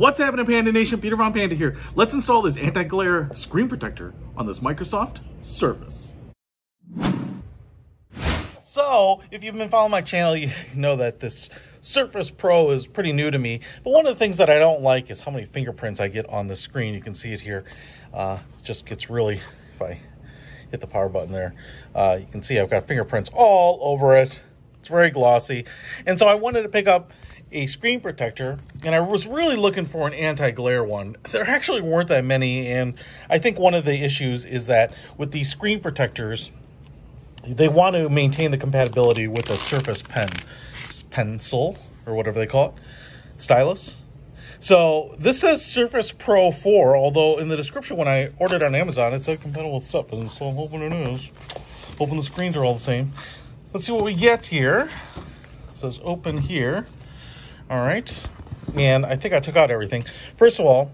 What's happening, Panda Nation? Peter Von Panda here. Let's install this anti-glare screen protector on this Microsoft Surface. So, if you've been following my channel, you know that this Surface Pro is pretty new to me. But one of the things that I don't like is how many fingerprints I get on the screen. You can see it here. It just gets really, if I hit the power button there, you can see I've got fingerprints all over it. It's very glossy. And so I wanted to pick up a screen protector, and I was really looking for an anti-glare one. There actually weren't that many, and I think one of the issues is that with these screen protectors, they want to maintain the compatibility with the Surface Pen, pencil, or whatever they call it, stylus. So this says Surface Pro 4, although in the description when I ordered on Amazon, it said compatible with stuff, and so I'm hoping it is. Hoping the screens are all the same. Let's see what we get here. It says open here. All right, and I think I took out everything. First of all,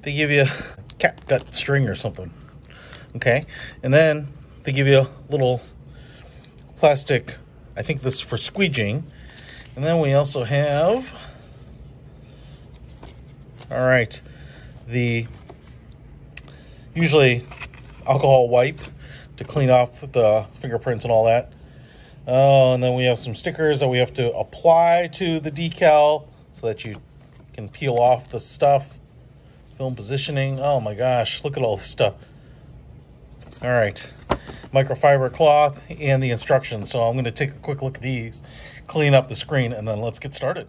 they give you a catgut string or something, okay? And then they give you a little plastic, I think this is for squeegeeing. And then we also have, all right, the usually alcohol wipe to clean off the fingerprints and all that. Oh, and then we have some stickers that we have to apply to the decal so that you can peel off the stuff. Film positioning. Oh my gosh, look at all this stuff. All right, microfiber cloth and the instructions. So I'm going to take a quick look at these, clean up the screen, and then let's get started.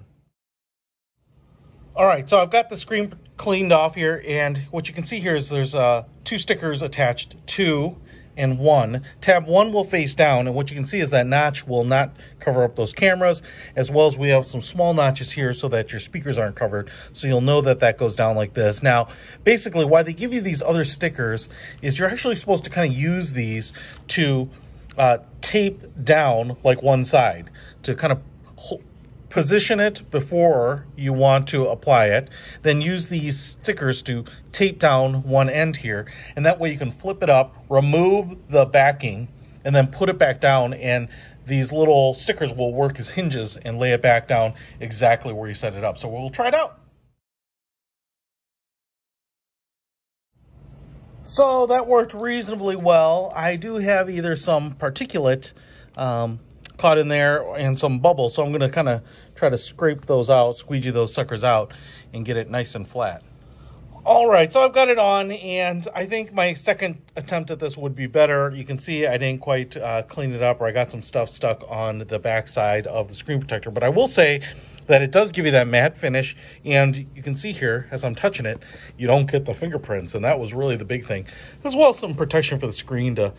All right, so I've got the screen cleaned off here, and what you can see here is there's two stickers attached, 2 and 1. Tab 1 will face down, and what you can see is that notch will not cover up those cameras, as well as we have some small notches here so that your speakers aren't covered, so you'll know that that goes down like this. Now, basically, why they give you these other stickers is you're actually supposed to kind of use these to tape down like one side, to kind of position it before you want to apply it, then use these stickers to tape down one end here, and that way you can flip it up, remove the backing, and then put it back down, and these little stickers will work as hinges and lay it back down exactly where you set it up. So we'll try it out. So that worked reasonably well. I do have either some particulate caught in there and some bubbles, so I'm going to kind of try to scrape those out, squeegee those suckers out, and get it nice and flat. All right, so I've got it on, and I think my second attempt at this would be better. You can see I didn't quite clean it up, or I got some stuff stuck on the back side of the screen protector, but I will say that it does give you that matte finish, and you can see here as I'm touching it, you don't get the fingerprints, and that was really the big thing, as well as some protection for the screen to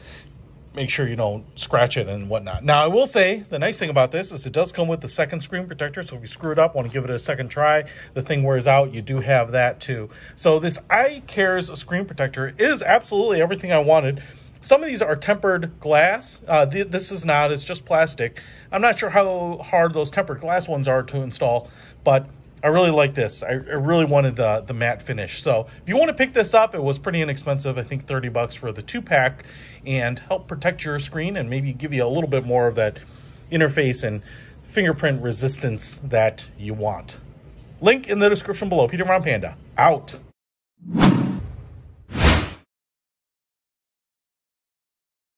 make sure you don't scratch it and whatnot. Now, I will say the nice thing about this is it does come with the second screen protector, so if you screw it up, want to give it a second try, the thing wears out, you do have that too. So this iCarez screen protector is absolutely everything I wanted. Some of these are tempered glass. This is not, it's just plastic. I'm not sure how hard those tempered glass ones are to install, but I really like this. I really wanted the matte finish. So if you want to pick this up, it was pretty inexpensive. I think 30 bucks for the 2-pack, and help protect your screen and maybe give you a little bit more of that interface and fingerprint resistance that you want. Link in the description below. Peter Von Panda, out.